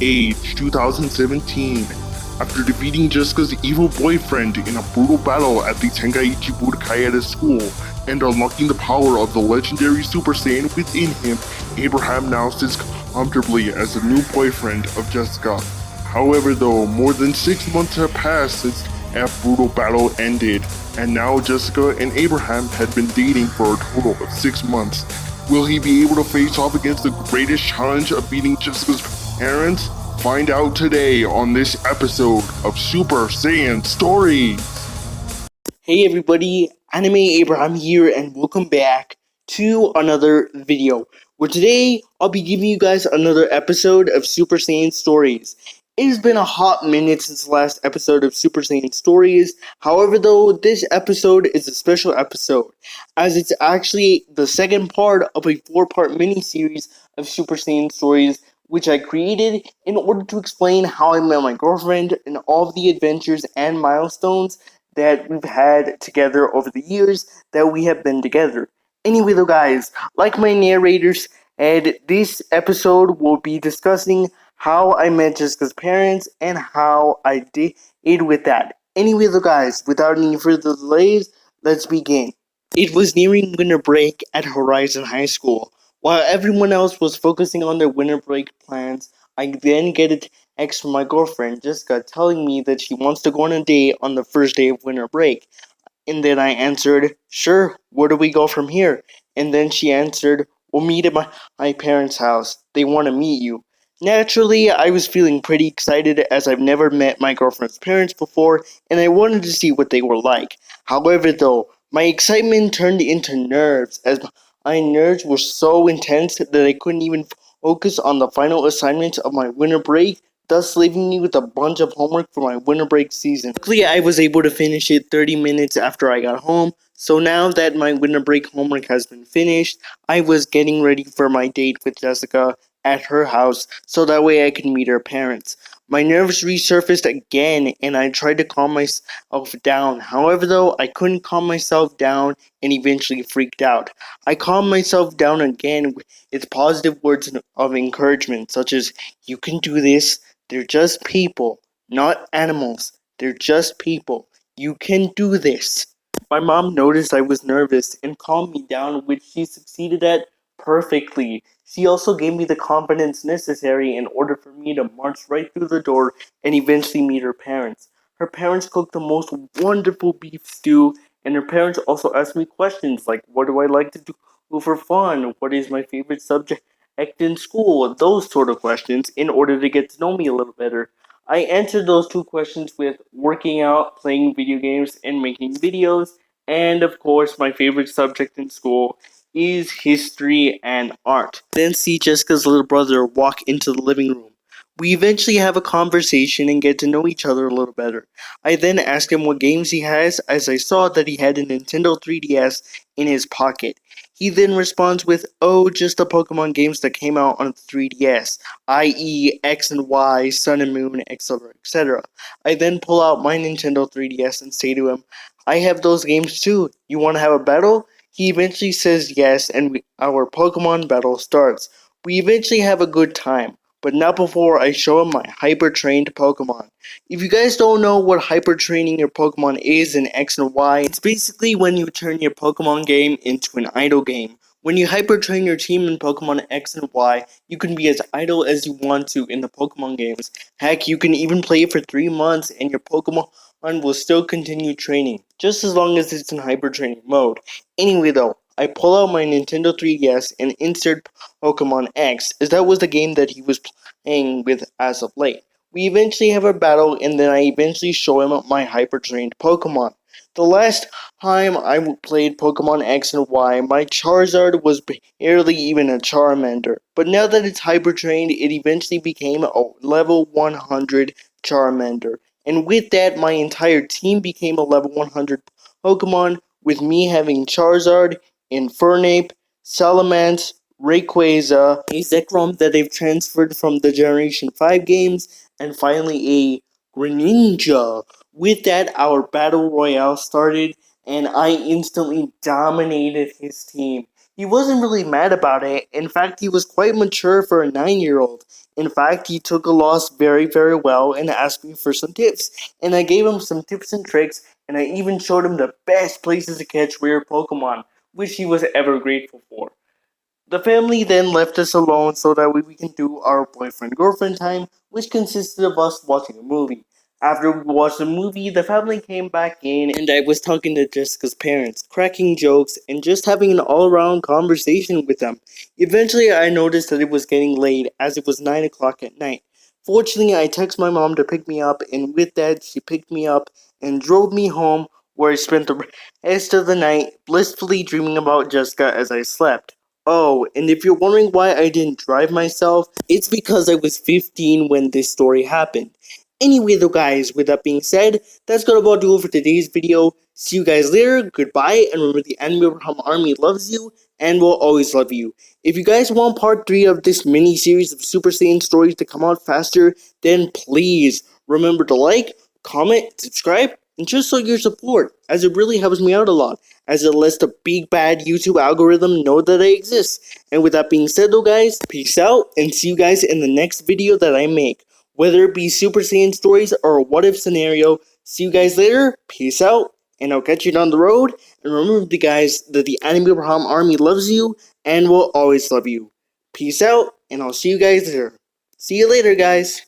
age 2017. After defeating Jessica's evil boyfriend in a brutal battle at the Tenkaichi Budokai at his school and unlocking the power of the legendary Super Saiyan within him, Abraham now sits comfortably as the new boyfriend of Jessica. However, though, more than 6 months have passed since that brutal battle ended, and now Jessica and Abraham had been dating for a total of 6 months. Will he be able to face off against the greatest challenge of beating Jessica's parents? Find out today on this episode of Super Saiyan Stories. Hey everybody, Anime Abraham here and welcome back to another video where today I'll be giving you guys another episode of Super Saiyan Stories. It has been a hot minute since the last episode of Super Saiyan Stories. However though, this episode is a special episode as it's actually the second part of a 4-part mini-series of Super Saiyan Stories which I created in order to explain how I met my girlfriend and all of the adventures and milestones that we've had together over the years that we have been together. Anyway, though, guys, like my narrators said, this episode will be discussing how I met Jessica's parents and how I did with that. Anyway, though, guys, without any further delays, let's begin. It was nearing winter break at Horizon High School. While everyone else was focusing on their winter break plans, I then get a text from my girlfriend, Jessica, telling me that she wants to go on a date on the first day of winter break. And then I answered, sure, where do we go from here? And then she answered, we'll meet at my parents' house. They want to meet you. Naturally, I was feeling pretty excited as I've never met my girlfriend's parents before, and I wanted to see what they were like. However, though, my excitement turned into nerves as my nerves were so intense that I couldn't even focus on the final assignment of my winter break, thus leaving me with a bunch of homework for my winter break season. Luckily, I was able to finish it 30 minutes after I got home, so now that my winter break homework has been finished, I was getting ready for my date with Jessica at her house so that way I could meet her parents. My nerves resurfaced again and I tried to calm myself down. However, though, I couldn't calm myself down and eventually freaked out. I calmed myself down again with positive words of encouragement, such as, you can do this, they're just people, not animals, they're just people. You can do this. My mom noticed I was nervous and calmed me down, which she succeeded at perfectly. She also gave me the confidence necessary in order for me to march right through the door and eventually meet her parents. Her parents cooked the most wonderful beef stew, and her parents also asked me questions like, what do I like to do for fun? What is my favorite subject in school? Those sort of questions in order to get to know me a little better. I answered those two questions with working out, playing video games, and making videos. And of course, my favorite subject in school is history and art. Then see Jessica's little brother walk into the living room. We eventually have a conversation and get to know each other a little better. I then ask him what games he has as I saw that he had a Nintendo 3DS in his pocket. He then responds with, oh, just the Pokemon games that came out on the 3DS, i.e. X and Y, Sun and Moon, etc., etc. I then pull out my Nintendo 3DS and say to him, I have those games too. You want to have a battle? He eventually says yes, and our Pokemon battle starts. We eventually have a good time, but not before I show him my hyper-trained Pokemon. If you guys don't know what hyper-training your Pokemon is in X and Y, it's basically when you turn your Pokemon game into an idle game. When you hyper-train your team in Pokemon X and Y, you can be as idle as you want to in the Pokemon games. Heck, you can even play it for 3 months and your Pokemon will still continue training, just as long as it's in hyper-training mode. Anyway though, I pull out my Nintendo 3DS and insert Pokemon X, as that was the game that he was playing with as of late. We eventually have a battle, and then I eventually show him my hyper-trained Pokemon. The last time I played Pokemon X and Y, my Charizard was barely even a Charmander. But now that it's hyper-trained, it eventually became a level 100 Charmander. And with that, my entire team became a level 100 Pokemon, with me having Charizard, Infernape, Salamence, Rayquaza, a Zekrom that they've transferred from the Generation 5 games, and finally a Greninja. With that, our Battle Royale started, and I instantly dominated his team. He wasn't really mad about it. In fact, he was quite mature for a 9-year-old. In fact, he took a loss very, very well and asked me for some tips. And I gave him some tips and tricks, and I even showed him the best places to catch rare Pokemon, which he was ever grateful for. The family then left us alone so that we can do our boyfriend girlfriend time, which consisted of us watching a movie. After we watched the movie, the family came back in, and I was talking to Jessica's parents, cracking jokes, and just having an all around conversation with them. Eventually, I noticed that it was getting late as it was 9 o'clock at night. Fortunately, I texted my mom to pick me up, and with that, she picked me up and drove me home, where I spent the rest of the night blissfully dreaming about Jessica as I slept. Oh, and if you're wondering why I didn't drive myself, it's because I was 15 when this story happened. Anyway though guys, with that being said, that's gonna about do it for today's video. See you guys later, goodbye, and remember the Anime Abraham Army loves you, and will always love you. If you guys want part 3 of this mini-series of Super Saiyan stories to come out faster, then please remember to like, comment, subscribe, and just show your support, as it really helps me out a lot, as it lets the big bad YouTube algorithm know that I exist. And with that being said though guys, peace out, and see you guys in the next video that I make. Whether it be Super Saiyan stories or a what if scenario, see you guys later, peace out, and I'll catch you down the road. And remember the guys that the Anime Abraham Army loves you and will always love you. Peace out, and I'll see you guys later. See you later guys.